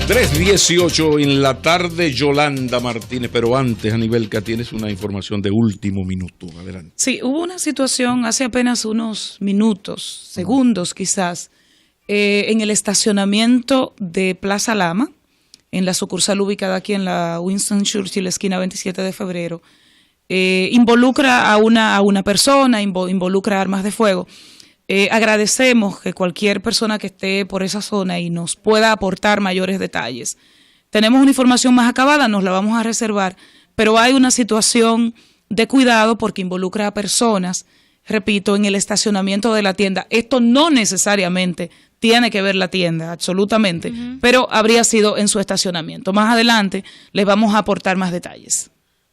3:18 en la tarde, Yolanda Martínez, pero antes, Anibelka, tienes una información de último minuto. Adelante. Sí, hubo una situación hace apenas unos minutos, segundos quizás, en el estacionamiento de Plaza Lama, en la sucursal ubicada aquí en la Winston Churchill, esquina 27 de febrero. Involucra a una persona, involucra armas de fuego. Agradecemos que cualquier persona que esté por esa zona y nos pueda aportar mayores detalles. Tenemos una información más acabada, nos la vamos a reservar, pero hay una situación de cuidado porque involucra a personas, repito, en el estacionamiento de la tienda. Esto no necesariamente tiene que ver la tienda, absolutamente, pero habría sido en su estacionamiento. Más adelante les vamos a aportar más detalles.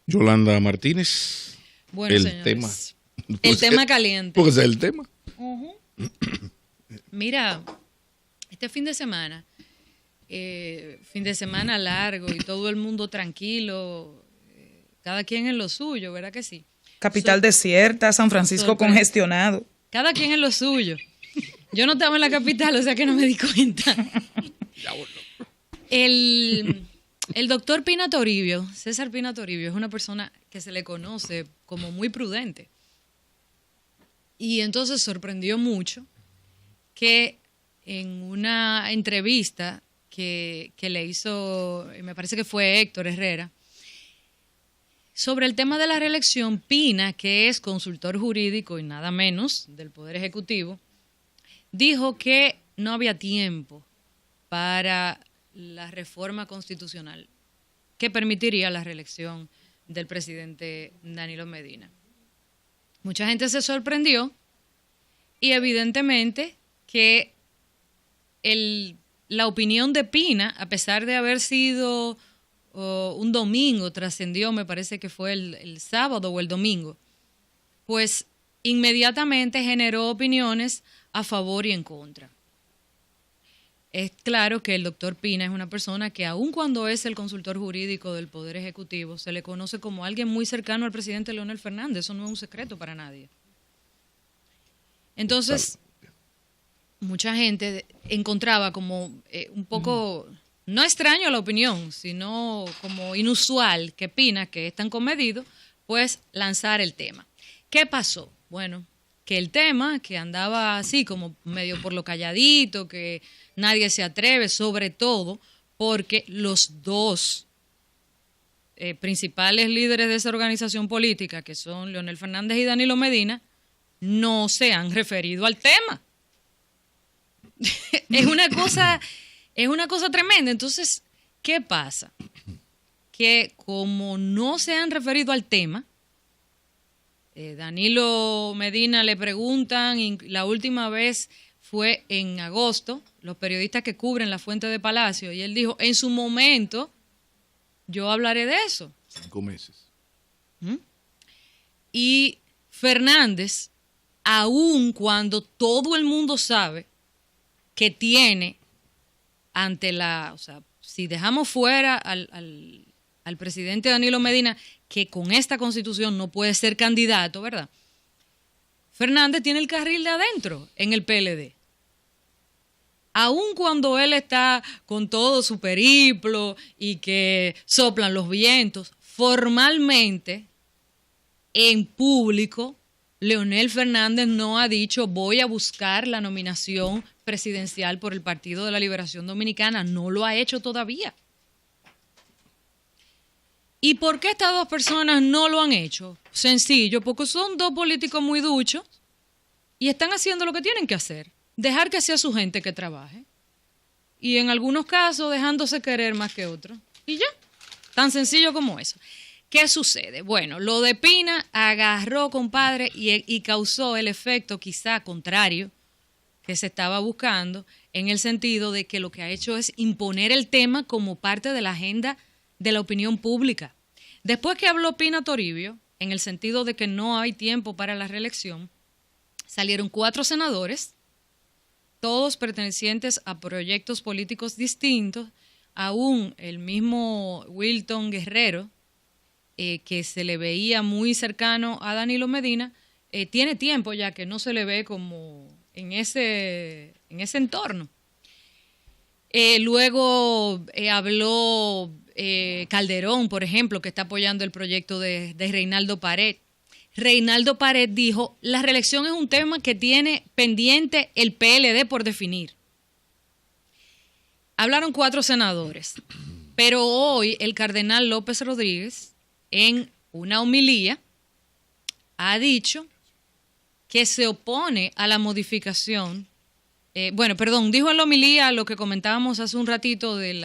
Yolanda Martínez, bueno, el señores, tema. El tema caliente. Porque ese es el tema. Mira, este fin de semana largo y todo el mundo tranquilo, cada quien en lo suyo, ¿verdad que sí? Capital desierta, San Francisco congestionado. Cada quien en lo suyo. Yo no estaba en la capital, o sea que no me di cuenta. El doctor Pina Toribio, César Pina Toribio, es una persona que se le conoce como muy prudente. Y entonces sorprendió mucho que en una entrevista que le hizo, me parece que fue Héctor Herrera, sobre el tema de la reelección, Pina, que es consultor jurídico y nada menos del Poder Ejecutivo, dijo que no había tiempo para la reforma constitucional que permitiría la reelección del presidente Danilo Medina. Mucha gente se sorprendió y evidentemente que la opinión de Pina, a pesar de haber sido un domingo, trascendió, me parece que fue el sábado o el domingo, pues inmediatamente generó opiniones a favor y en contra. Es claro que el doctor Pina es una persona que aun cuando es el consultor jurídico del Poder Ejecutivo, se le conoce como alguien muy cercano al presidente Leonel Fernández. Eso no es un secreto para nadie. Entonces, mucha gente encontraba como un poco, no extraño la opinión, sino como inusual que Pina, que es tan comedido, pues lanzar el tema. ¿Qué pasó? Bueno, que el tema, que andaba así como medio por lo calladito, que nadie se atreve, sobre todo porque los dos principales líderes de esa organización política, que son Leonel Fernández y Danilo Medina, no se han referido al tema. Es una cosa tremenda. Entonces, ¿qué pasa? Que como no se han referido al tema, Danilo Medina le preguntan, y la última vez fue en agosto, los periodistas que cubren la Fuente de Palacio, y él dijo, en su momento, yo hablaré de eso. 5 meses. Y Fernández, aun cuando todo el mundo sabe que tiene ante o sea, si dejamos fuera al presidente Danilo Medina, que con esta constitución no puede ser candidato, ¿verdad? Fernández tiene el carril de adentro en el PLD. Aun cuando él está con todo su periplo y que soplan los vientos, formalmente, en público, Leonel Fernández no ha dicho voy a buscar la nominación presidencial por el Partido de la Liberación Dominicana. No lo ha hecho todavía. ¿Y por qué estas dos personas no lo han hecho? Sencillo, porque son dos políticos muy duchos y están haciendo lo que tienen que hacer. Dejar que sea su gente que trabaje. Y en algunos casos dejándose querer más que otros. Y ya, tan sencillo como eso. ¿Qué sucede? Bueno, lo de Pina agarró, compadre, y causó el efecto quizá contrario que se estaba buscando, en el sentido de que lo que ha hecho es imponer el tema como parte de la agenda de la opinión pública. Después que habló Pina Toribio, en el sentido de que no hay tiempo para la reelección, salieron 4 senadores, todos pertenecientes a proyectos políticos distintos, aún el mismo Wilton Guerrero, que se le veía muy cercano a Danilo Medina, tiene tiempo ya que no se le ve como en ese entorno. Luego habló Calderón, por ejemplo, que está apoyando el proyecto de Reinaldo Pared. Reinaldo Pared dijo, la reelección es un tema que tiene pendiente el PLD por definir. Hablaron 4 senadores, pero hoy el cardenal López Rodríguez, en una homilía, ha dicho que se opone a la modificación. Dijo en la homilía lo que comentábamos hace un ratito del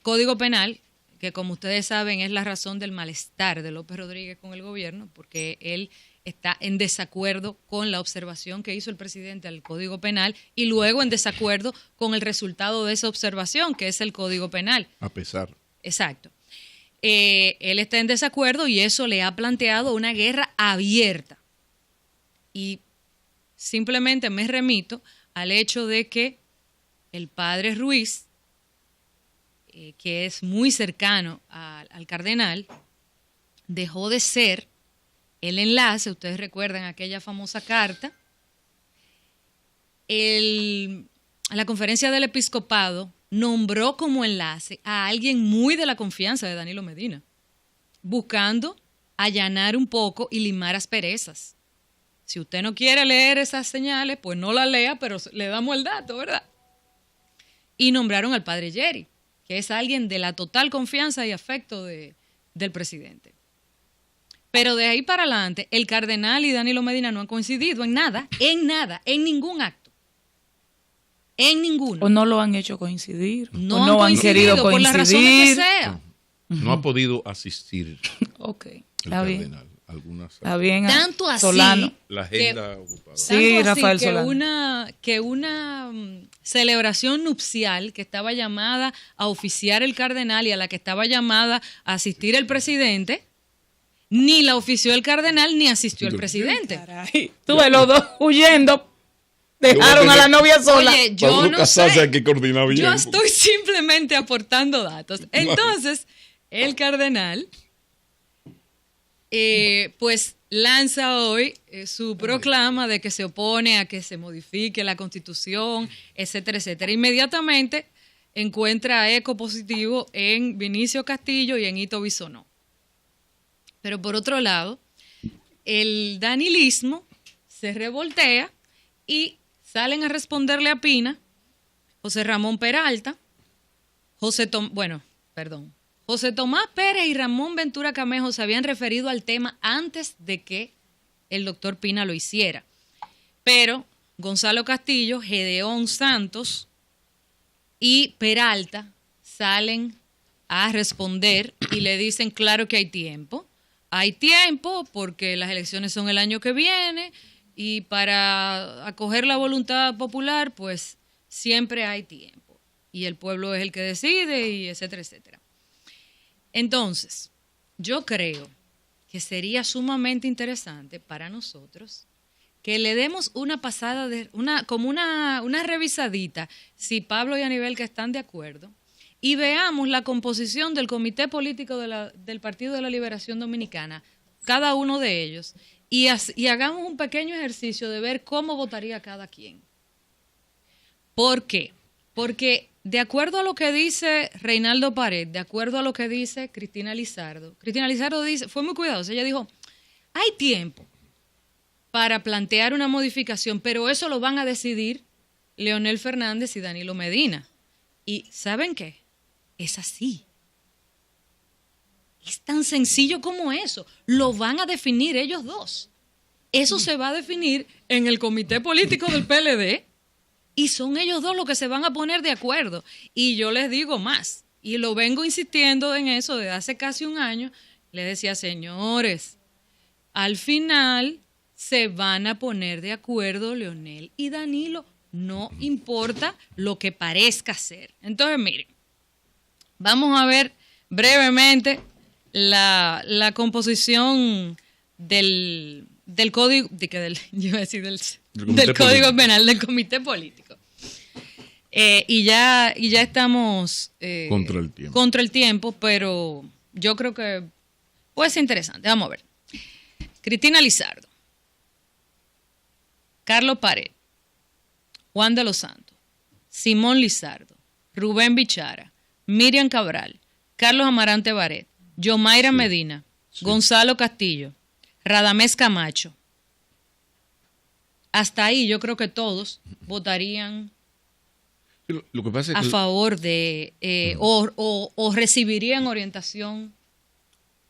Código Penal, que como ustedes saben es la razón del malestar de López Rodríguez con el gobierno, porque él está en desacuerdo con la observación que hizo el presidente al Código Penal y luego en desacuerdo con el resultado de esa observación, que es el Código Penal. A pesar. Exacto. Él está en desacuerdo y eso le ha planteado una guerra abierta. Y simplemente me remito al hecho de que el padre Ruiz, que es muy cercano al cardenal, dejó de ser el enlace. Ustedes recuerdan aquella famosa carta. A la conferencia del episcopado nombró como enlace a alguien muy de la confianza de Danilo Medina, buscando allanar un poco y limar asperezas. Si usted no quiere leer esas señales, pues no la lea, pero le damos el dato, ¿verdad? Y nombraron al padre Jerry, que es alguien de la total confianza y afecto del presidente. Pero de ahí para adelante, el cardenal y Danilo Medina no han coincidido en nada, en ningún acto. En ninguno. O no lo han hecho coincidir. No, o no han querido coincidir. Por las razones que sea. No ha podido asistir Ok, el está bien. cardenal. Está bien. Tanto así. Solano. La agenda ocupada. Sí, Rafael que Solano. que una celebración nupcial que estaba llamada a oficiar el cardenal y a la que estaba llamada a asistir el presidente, ni la ofició el cardenal ni asistió el presidente. Caray. Tú ves los dos huyendo. Dejaron a la novia sola. Oye, yo Para no casarse sé. hay que coordinar bien. Yo estoy simplemente aportando datos. Entonces, el cardenal pues lanza hoy su proclama de que se opone a que se modifique la Constitución, etcétera, etcétera. Inmediatamente encuentra eco positivo en Vinicio Castillo y en Hito Bisonó. Pero por otro lado, el danilismo se revoltea y salen a responderle a Pina José Ramón Peralta, José Tomás Pérez y Ramón Ventura Camejo se habían referido al tema antes de que el doctor Pina lo hiciera. Pero Gonzalo Castillo, Gedeón Santos y Peralta salen a responder y le dicen, claro que hay tiempo. Hay tiempo porque las elecciones son el año que viene y para acoger la voluntad popular, pues siempre hay tiempo. Y el pueblo es el que decide y etcétera, etcétera. Entonces, yo creo que sería sumamente interesante para nosotros que le demos una pasada, una revisadita, si Pablo y Anibel que están de acuerdo, y veamos la composición del Comité Político del Partido de la Liberación Dominicana, cada uno de ellos, y hagamos un pequeño ejercicio de ver cómo votaría cada quien. ¿Por qué? Porque de acuerdo a lo que dice Reinaldo Pared, de acuerdo a lo que dice Cristina Lizardo dice, fue muy cuidadosa, ella dijo, hay tiempo para plantear una modificación, pero eso lo van a decidir Leonel Fernández y Danilo Medina. ¿Y saben qué? Es así. Es tan sencillo como eso. Lo van a definir ellos dos. Eso se va a definir en el comité político del PLD y son ellos dos los que se van a poner de acuerdo. Y yo les digo más, y lo vengo insistiendo en eso desde hace casi un año, les decía, señores, al final se van a poner de acuerdo Leonel y Danilo, no importa lo que parezca ser. Entonces, miren, vamos a ver brevemente la composición del código, del código penal del comité político. Y ya estamos contra el tiempo, pero yo creo que puede ser interesante. Vamos a ver. Cristina Lizardo, Carlos Pared, Juan de los Santos, Simón Lizardo, Rubén Bichara, Miriam Cabral, Carlos Amarante Baret, Yomaira Medina, Gonzalo Castillo, Radamés Camacho. Hasta ahí yo creo que todos votarían Lo que pasa es a que favor de o recibirían orientación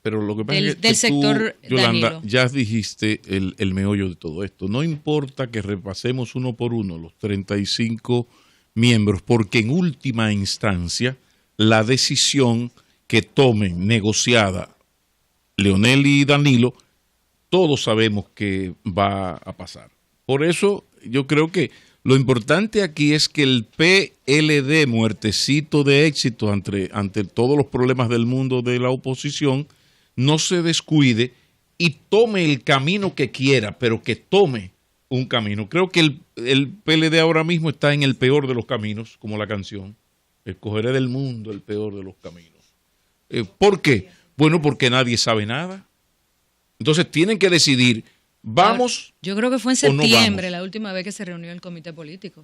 pero lo que pasa del es que del tú, sector Yolanda, Danilo. ya dijiste el meollo de todo esto. No importa que repasemos uno por uno los 35 miembros, porque en última instancia la decisión que tomen negociada Leonel y Danilo, todos sabemos que va a pasar. Por eso yo creo que lo importante aquí es que el PLD, muertecito de éxito ante todos los problemas del mundo de la oposición, no se descuide y tome el camino que quiera, pero que tome un camino. Creo que el PLD ahora mismo está en el peor de los caminos, como la canción. Escogeré del mundo el peor de los caminos. ¿Por qué? Bueno, porque nadie sabe nada. Entonces tienen que decidir, ¿vamos? Yo creo que fue en o no septiembre vamos? la última vez que se reunió el comité político.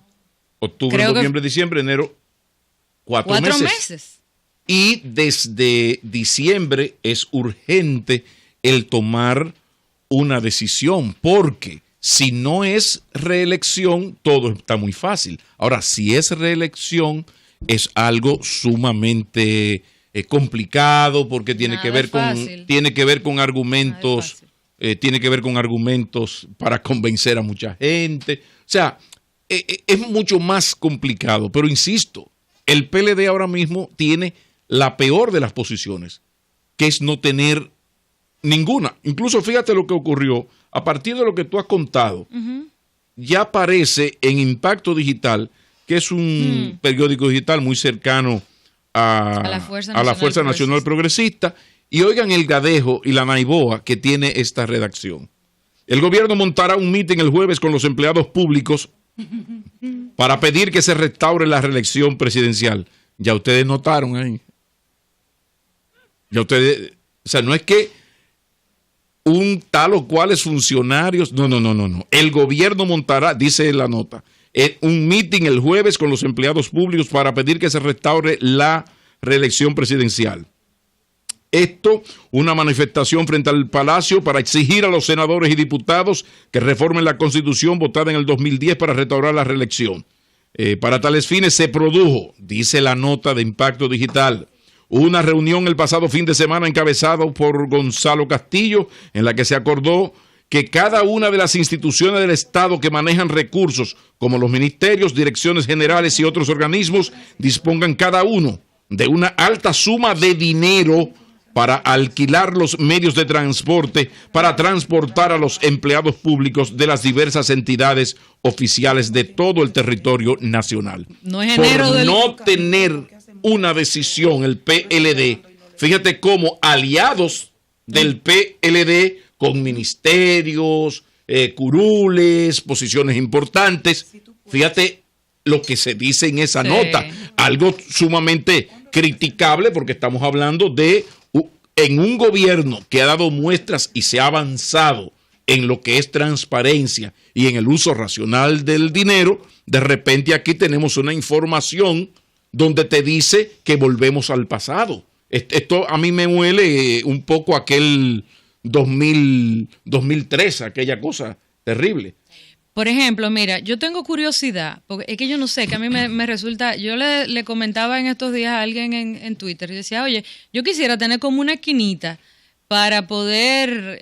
Octubre, Creo que- noviembre, diciembre, enero, 4 4 meses. meses. Y desde diciembre es urgente el tomar una decisión, porque si no es reelección, todo está muy fácil. Ahora, si es reelección, es algo sumamente complicado, porque tiene Nada que ver es con fácil. tiene que ver con argumentos, fácil. tiene que ver con argumentos para convencer a mucha gente. O sea, es mucho más complicado, pero insisto, el PLD ahora mismo tiene la peor de las posiciones, que es no tener ninguna. Incluso fíjate lo que ocurrió, a partir de lo que tú has contado, ya aparece en Impacto Digital, que es un periódico digital muy cercano a la Fuerza Nacional Progresista, y oigan el gadejo y la naiboa que tiene esta redacción. El gobierno montará un mitin el jueves con los empleados públicos para pedir que se restaure la reelección presidencial. Ya ustedes notaron ahí. Ya ustedes, o sea, no es que un tal o cuales funcionarios, no. El gobierno montará, dice la nota, un mitin el jueves con los empleados públicos para pedir que se restaure la reelección presidencial. Esto, una manifestación frente al Palacio para exigir a los senadores y diputados que reformen la Constitución votada en el 2010 para restaurar la reelección. Para tales fines se produjo, dice la nota de Impacto Digital, una reunión el pasado fin de semana encabezada por Gonzalo Castillo, en la que se acordó que cada una de las instituciones del Estado que manejan recursos, como los ministerios, direcciones generales y otros organismos, dispongan cada uno de una alta suma de dinero para alquilar los medios de transporte para transportar a los empleados públicos de las diversas entidades oficiales de todo el territorio nacional. No es enero Por del... no tener una decisión el PLD, fíjate cómo aliados del PLD con ministerios, curules, posiciones importantes, fíjate lo que se dice en esa nota, algo sumamente criticable porque estamos hablando de en un gobierno que ha dado muestras y se ha avanzado en lo que es transparencia y en el uso racional del dinero. De repente aquí tenemos una información donde te dice que volvemos al pasado. Esto a mí me huele un poco a aquel 2003, aquella cosa terrible. Por ejemplo, mira, yo tengo curiosidad, porque es que yo no sé, que a mí me resulta, yo le comentaba en estos días a alguien en Twitter y decía, oye, yo quisiera tener como una esquinita para poder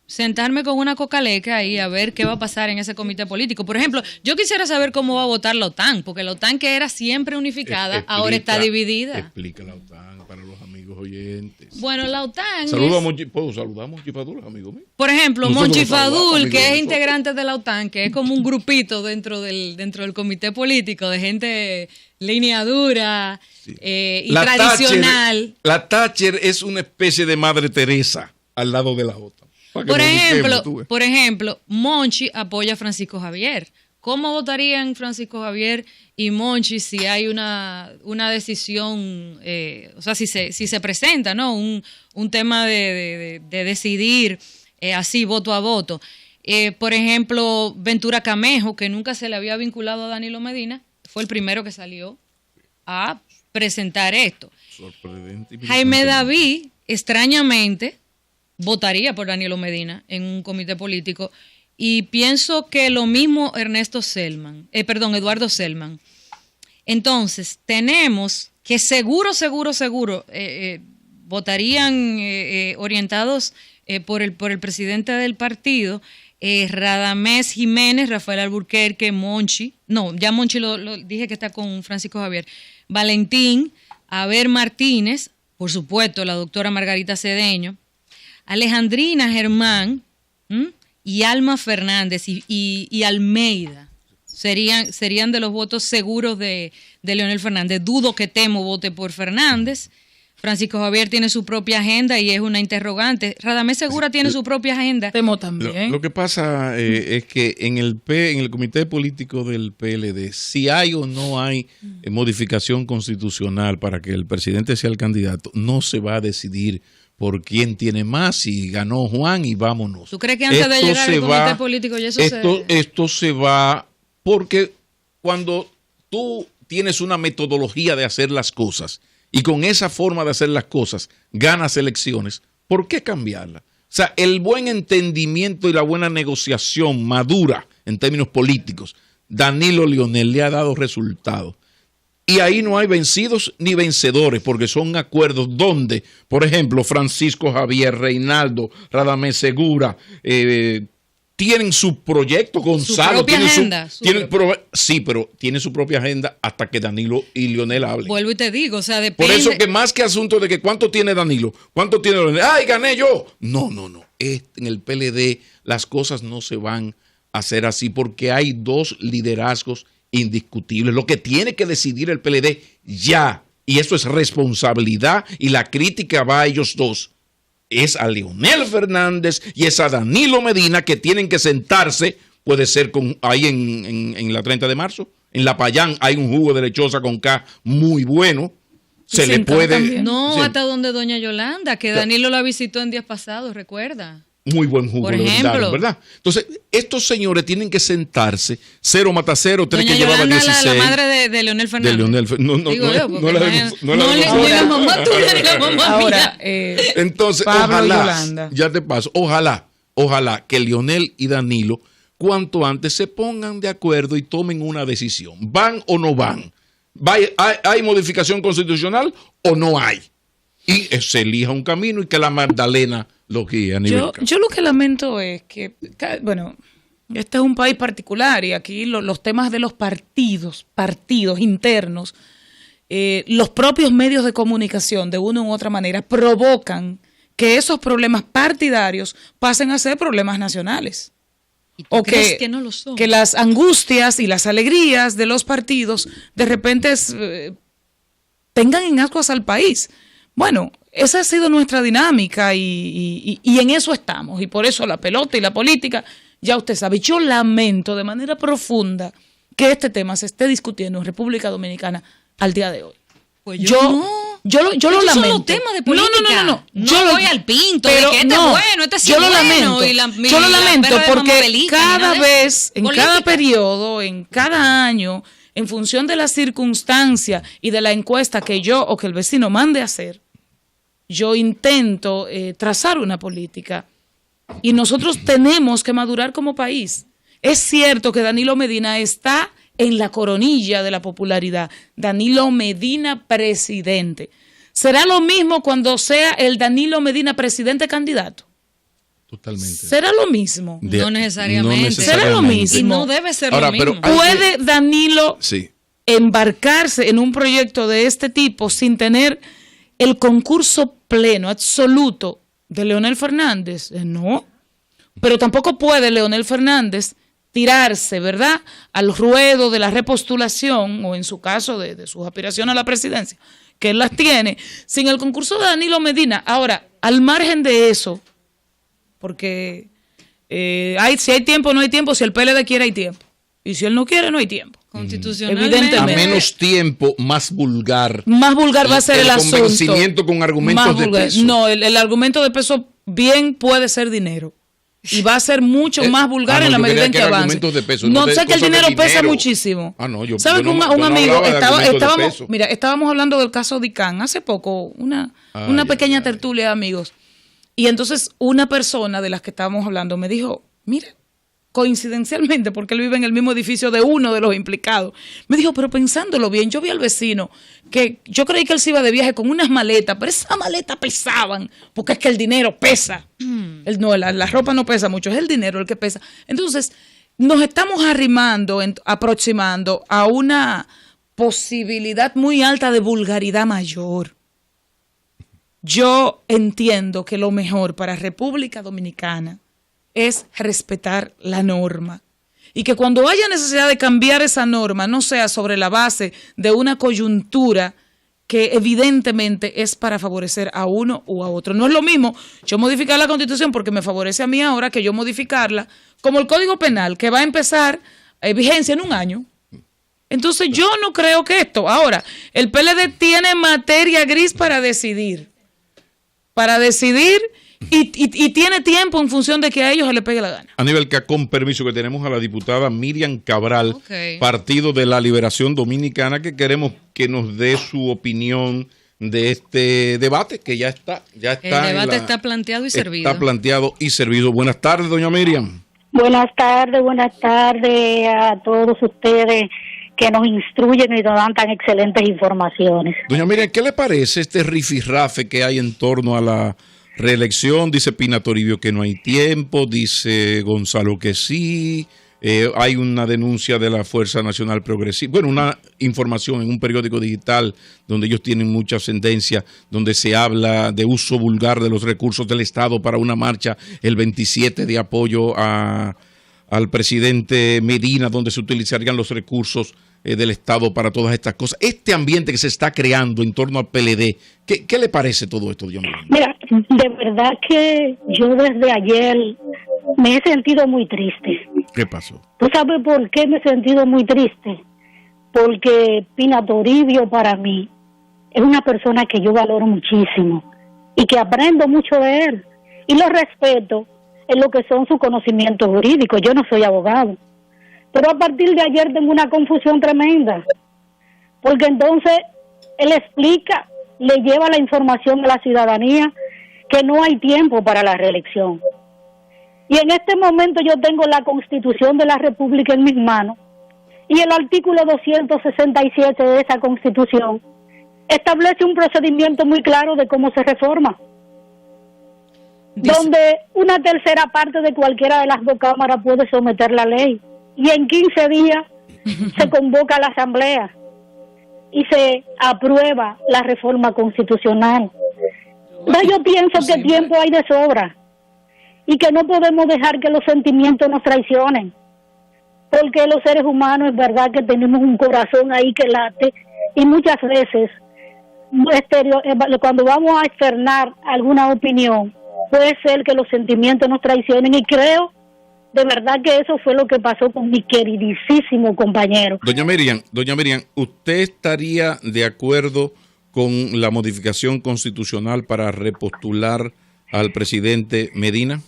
sentarme con una cocaleca y a ver qué va a pasar en ese comité político. Por ejemplo, yo quisiera saber cómo va a votar la OTAN, porque la OTAN, que era siempre unificada, ahora está dividida. Explica la OTAN para los amigos oyentes. Bueno, la OTAN saludamos Chifadul, amigo mío. Por ejemplo, Nosotros Monchi nos saludamos, Fadul, amigo que de es nosotros. integrante de la OTAN, que es como un grupito dentro del comité político de gente línea dura y La tradicional. La Thatcher es una especie de Madre Teresa al lado de la OTAN. Por ejemplo, Monchi apoya a Francisco Javier. ¿Cómo votarían Francisco Javier y Monchi si hay una decisión, o sea, si se presenta, ¿no? Un tema de decidir así voto a voto? Por ejemplo, Ventura Camejo, que nunca se le había vinculado a Danilo Medina, fue el primero que salió a presentar esto. Jaime David, extrañamente, votaría por Danilo Medina en un comité político, y pienso que lo mismo Eduardo Selman. Entonces, tenemos que seguro votarían orientados por el presidente del partido, Radamés Jiménez, Rafael Alburquerque, Monchi, lo dije que está con Francisco Javier, Valentín, Aber Martínez, por supuesto la doctora Margarita Cedeño, Alejandrina Germán, y Alma Fernández y Almeida serían de los votos seguros de Leonel Fernández. Dudo que Temo vote por Fernández. Francisco Javier tiene su propia agenda y es una interrogante. Radamés Segura tiene su propia agenda. Temo también. Lo que pasa es que en el comité político del PLD, si hay o no hay modificación constitucional para que el presidente sea el candidato, no se va a decidir por quién tiene más, y ganó Juan y vámonos. ¿Tú crees que antes de llegar al comité político ya esto se va? Porque cuando tú tienes una metodología de hacer las cosas y con esa forma de hacer las cosas ganas elecciones, ¿por qué cambiarla? O sea, el buen entendimiento y la buena negociación madura en términos políticos, Danilo Leonel le ha dado resultados. Y ahí no hay vencidos ni vencedores, porque son acuerdos donde, por ejemplo, Francisco Javier, Reinaldo, Radamés Segura, tienen su proyecto, Gonzalo. Su propia agenda. Sí, pero tienen su propia agenda hasta que Danilo y Leonel hablen. Vuelvo y te digo, o sea, depende. Por eso que más que asunto de que cuánto tiene Danilo, cuánto tiene Leonel, ¡ay, gané yo! No. En el PLD las cosas no se van a hacer así, porque hay dos liderazgos indiscutibles. Lo que tiene que decidir el PLD ya, y eso es responsabilidad, y la crítica va a ellos dos, es a Leonel Fernández y es a Danilo Medina, que tienen que sentarse. Puede ser ahí en la 30 de marzo, en La Payán hay un jugo de lechosa con K muy bueno. Se le puede... No, hasta donde doña Yolanda, que Danilo la visitó en días pasados, recuerda. Muy buen jugo, por ejemplo, ¿verdad? Entonces, estos señores tienen que sentarse, 0 mata 0, 3 que llevaba 16. La madre de Leonel Fernández. No la mamá tuya ni la mamá ahora, mía. Entonces, ojalá, ya te paso, ojalá que Leonel y Danilo cuanto antes se pongan de acuerdo y tomen una decisión. ¿Van o no van? ¿Hay modificación constitucional o no hay? Y se elija un camino y que la Magdalena lo guíe a nivel. Yo lo que lamento es que, bueno, este es un país particular y aquí los temas de los partidos internos, los propios medios de comunicación de una u otra manera provocan que esos problemas partidarios pasen a ser problemas nacionales. O que no lo son. Que las angustias y las alegrías de los partidos de repente tengan en ascuas al país. Bueno, esa ha sido nuestra dinámica y en eso estamos. Y por eso la pelota y la política, ya usted sabe, yo lamento de manera profunda que este tema se esté discutiendo en República Dominicana al día de hoy. Pues yo lo lamento. Son los temas de política. No. Yo voy al pinto de que este es bueno, este sí es bueno. Yo lo lamento porque cada vez, en cada periodo, en cada año, en función de la circunstancia y de la encuesta que yo o que el vecino mande a hacer, yo intento trazar una política y nosotros tenemos que madurar como país. Es cierto que Danilo Medina está en la coronilla de la popularidad. Danilo Medina presidente. ¿Será lo mismo cuando sea el Danilo Medina presidente candidato? Totalmente. ¿Será lo mismo? No necesariamente. ¿Será lo mismo? Y no debe ser ahora, lo mismo. ¿Puede Danilo embarcarse en un proyecto de este tipo sin tener el concurso pleno, absoluto de Leonel Fernández? No. Pero tampoco puede Leonel Fernández tirarse, ¿verdad?, al ruedo de la repostulación, o en su caso de sus aspiraciones a la presidencia, que él las tiene, sin el concurso de Danilo Medina. Ahora, al margen de eso, porque si hay tiempo, no hay tiempo, si el PLD quiere, hay tiempo. Y si él no quiere, no hay tiempo. Constitucionalmente. Evidentemente. A menos tiempo, más vulgar. Más vulgar va a ser el asunto. Convencimiento con argumentos de peso. No, el argumento de peso bien puede ser dinero. y va a ser mucho más vulgar en la medida en que avance. No sé que el dinero pesa muchísimo. ¿Sabe que un amigo estábamos hablando del caso de ICANN hace poco, una pequeña tertulia de amigos, y entonces una persona de las que estábamos hablando me dijo, mira, coincidencialmente, porque él vive en el mismo edificio de uno de los implicados, me dijo, pero pensándolo bien, yo vi al vecino que yo creí que él se iba de viaje con unas maletas, pero esas maletas pesaban, porque es que el dinero pesa. La ropa no pesa mucho, es el dinero el que pesa. Entonces, nos estamos aproximando a una posibilidad muy alta de vulgaridad mayor. Yo entiendo que lo mejor para República Dominicana es respetar la norma. Y que cuando haya necesidad de cambiar esa norma, no sea sobre la base de una coyuntura que evidentemente es para favorecer a uno o a otro. No es lo mismo yo modificar la Constitución porque me favorece a mí ahora que yo modificarla, como el Código Penal, que va a empezar vigencia en un año. Entonces yo no creo que esto... Ahora, el PLD tiene materia gris para decidir. Y tiene tiempo en función de que a ellos se les pegue la gana. Aníbal, con permiso, que tenemos a la diputada Miriam Cabral, Partido de la Liberación Dominicana, que queremos que nos dé su opinión de este debate, que ya está. El debate está planteado y servido. Está planteado y servido. Buenas tardes, doña Miriam. Buenas tardes a todos ustedes que nos instruyen y nos dan tan excelentes informaciones. Doña Miriam, ¿qué le parece este rifirrafe que hay en torno a la reelección? Dice Pina Toribio que no hay tiempo, dice Gonzalo que sí, hay una denuncia de la Fuerza Nacional Progresista, bueno, una información en un periódico digital donde ellos tienen mucha ascendencia, donde se habla de uso vulgar de los recursos del Estado para una marcha el 27 de apoyo al presidente Medina, donde se utilizarían los recursos del Estado para todas estas cosas. Este ambiente que se está creando en torno al PLD, ¿qué le parece todo esto, Dios mío? Mira, de verdad que yo desde ayer me he sentido muy triste. ¿Qué pasó? ¿Tú sabes por qué me he sentido muy triste? Porque Pina Toribio para mí es una persona que yo valoro muchísimo y que aprendo mucho de él y lo respeto en lo que son sus conocimientos jurídicos. Yo no soy abogado, pero a partir de ayer tengo una confusión tremenda, porque entonces él explica, le lleva la información a la ciudadanía que no hay tiempo para la reelección. Y en este momento yo tengo la Constitución de la República en mis manos, y el artículo 267 de esa Constitución establece un procedimiento muy claro de cómo se reforma, donde una tercera parte de cualquiera de las dos cámaras puede someter la ley, y en 15 días se convoca a la asamblea y se aprueba la reforma constitucional. Entonces yo pienso que tiempo hay de sobra y que no podemos dejar que los sentimientos nos traicionen, porque los seres humanos es verdad que tenemos un corazón ahí que late, y muchas veces cuando vamos a externar alguna opinión puede ser que los sentimientos nos traicionen, y creo de verdad que eso fue lo que pasó con mi queridísimo compañero. Doña Miriam, ¿usted estaría de acuerdo con la modificación constitucional para repostular al presidente Medina?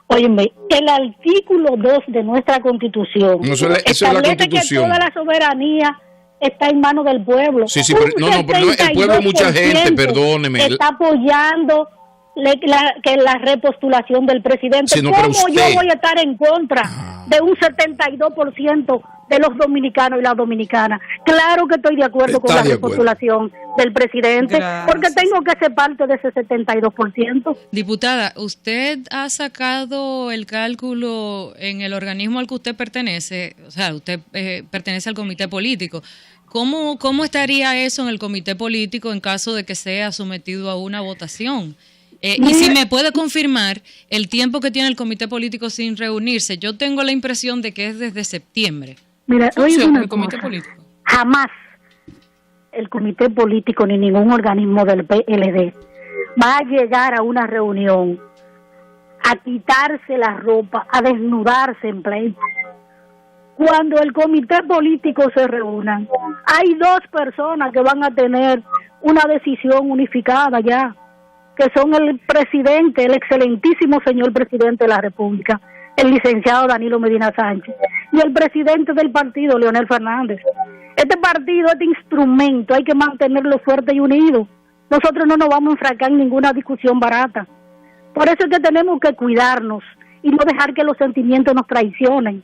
Óyeme, el artículo 2 de nuestra Constitución establece que toda la soberanía está en manos del pueblo. Sí, pero el pueblo, mucha gente, perdóneme, está apoyando la repostulación del presidente. Sí, ¿Cómo yo voy a estar en contra de un 72% de los dominicanos y las dominicanas? Claro que estoy de acuerdo con la repostulación del presidente. Gracias. Porque tengo que ser parte de ese 72%. Diputada, ¿usted ha sacado el cálculo en el organismo al que usted pertenece? O sea, usted pertenece al comité político. ¿Cómo estaría eso en el comité político en caso de que sea sometido a una votación? Y si me puede confirmar el tiempo que tiene el comité político sin reunirse. Yo tengo la impresión de que es desde septiembre. Mira, el comité político. Jamás el comité político ni ningún organismo del PLD va a llegar a una reunión a quitarse la ropa, a desnudarse en pleito. Cuando el comité político se reúna, hay dos personas que van a tener una decisión unificada ya. que son el presidente, el excelentísimo señor presidente de la República, el licenciado Danilo Medina Sánchez, y el presidente del partido, Leonel Fernández. Este partido, este instrumento, hay que mantenerlo fuerte y unido. Nosotros no nos vamos a enfrascar en ninguna discusión barata. Por eso es que tenemos que cuidarnos y no dejar que los sentimientos nos traicionen.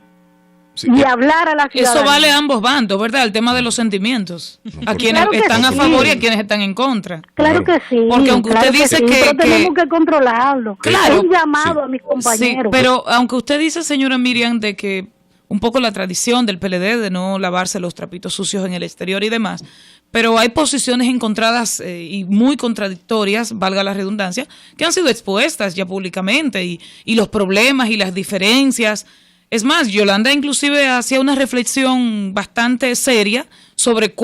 Sí, y hablar a la ciudadanía. Eso vale a ambos bandos, ¿verdad? El tema de los sentimientos. A quienes están a favor y a quienes están en contra. Claro que sí. Porque aunque usted dice que... Pero tenemos que controlarlo. Claro. Es un llamado a mis compañeros. Sí, pero aunque usted dice, señora Miriam, de que un poco la tradición del PLD de no lavarse los trapitos sucios en el exterior y demás, pero hay posiciones encontradas y muy contradictorias, valga la redundancia, que han sido expuestas ya públicamente y los problemas y las diferencias. Es más, Yolanda inclusive hacía una reflexión bastante seria sobre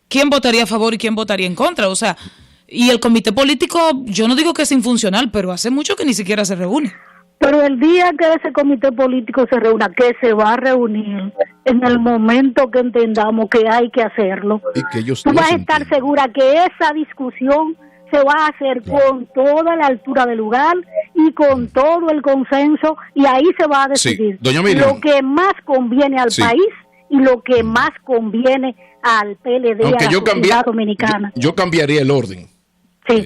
quién votaría a favor y quién votaría en contra. O sea, y el comité político, yo no digo que es infuncional, pero hace mucho que ni siquiera se reúne. Pero el día que ese comité político se reúna, que se va a reunir en el momento que entendamos que hay que hacerlo, y que ellos tú vas a estar segura que esa discusión se va a hacer con toda la altura del lugar y con todo el consenso, y ahí se va a decidir lo que más conviene al país y lo que más conviene al PLD, aunque a la sociedad dominicana. Yo cambiaría el orden. Sí.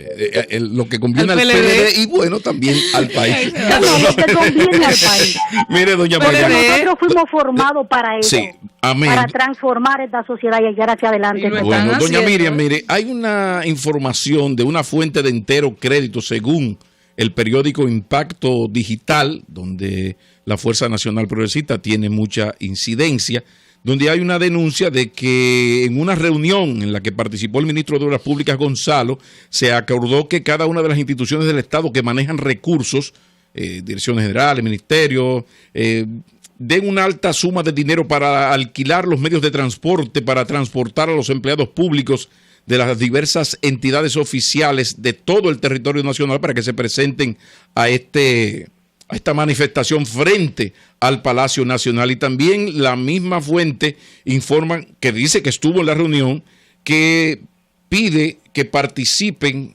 Lo que conviene al PLD y bueno, también al país. Lo que conviene al país. Mire, doña María. Nosotros fuimos formados para eso. Sí, amén. Para transformar esta sociedad y llegar hacia adelante. Bueno, doña Miriam, mire, hay una información de una fuente de entero crédito según el periódico Impacto Digital, donde la Fuerza Nacional Progresista tiene mucha incidencia, donde hay una denuncia de que en una reunión en la que participó el ministro de Obras Públicas, Gonzalo, se acordó que cada una de las instituciones del Estado que manejan recursos, direcciones generales, ministerios, den una alta suma de dinero para alquilar los medios de transporte, para transportar a los empleados públicos de las diversas entidades oficiales de todo el territorio nacional para que se presenten a esta manifestación frente al Palacio Nacional. Y también la misma fuente informa, que dice que estuvo en la reunión, que pide que participen,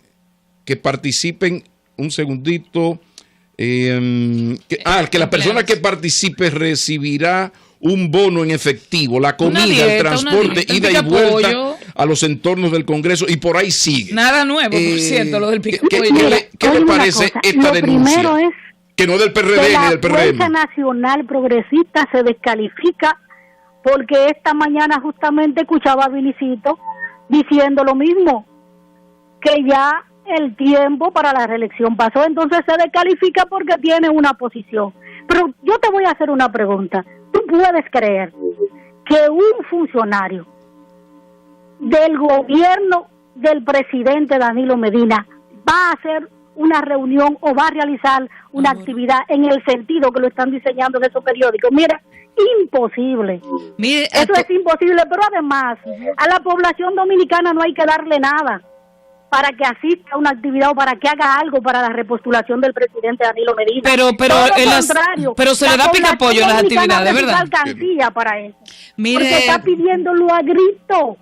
un segundito, que la persona que participe recibirá un bono en efectivo, la comida, el transporte, ida y vuelta a los entornos del Congreso, y por ahí sigue. Nada nuevo, por cierto, lo del pico-pollo. ¿Qué le parece esta denuncia? Primero es que no del PRD ni del PRM. La Fuerza Nacional Progresista se descalifica porque esta mañana justamente escuchaba a Vinicito diciendo lo mismo, que ya el tiempo para la reelección pasó, entonces se descalifica porque tiene una posición. Pero yo te voy a hacer una pregunta. ¿Tú puedes creer que un funcionario del gobierno del presidente Danilo Medina va a hacer una reunión o va a realizar una actividad en el sentido que lo están diseñando en esos periódicos? Mira, imposible. Mire, eso es imposible, pero además a la población dominicana no hay que darle nada para que asista a una actividad o para que haga algo para la repostulación del presidente Danilo Medina. Pero se le da pica-pollo en las actividades, ¿verdad? Alcancía para eso. Mire, porque está pidiéndolo a grito.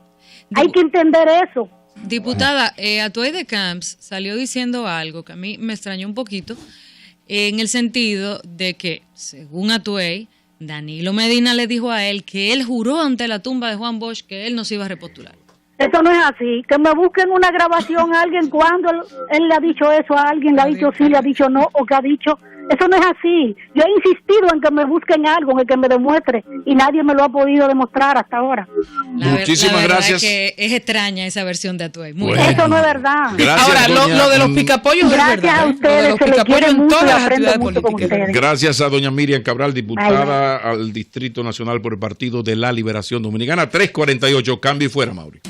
Hay que entender eso. Diputada, Atuey de Camps salió diciendo algo que a mí me extrañó un poquito, en el sentido de que, según Atuey, Danilo Medina le dijo a él que él juró ante la tumba de Juan Bosch que él no se iba a repostular. Eso no es así. Que me busquen una grabación a alguien cuando él le ha dicho eso a alguien, le ha dicho sí, le ha dicho no, o que ha dicho... Eso no es así. Yo he insistido en que me busquen algo, en que me demuestre, y nadie me lo ha podido demostrar hasta ahora. Muchísimas gracias. Es que es extraña esa versión de Atuey. Eso no es verdad. Gracias, ahora, lo de los picapollos es verdad. Gracias a ustedes, se les quiere mucho y aprendo mucho con ustedes. Gracias a doña Miriam Cabral, diputada al Distrito Nacional por el Partido de la Liberación Dominicana. 3:48, cambio y fuera, Mauri.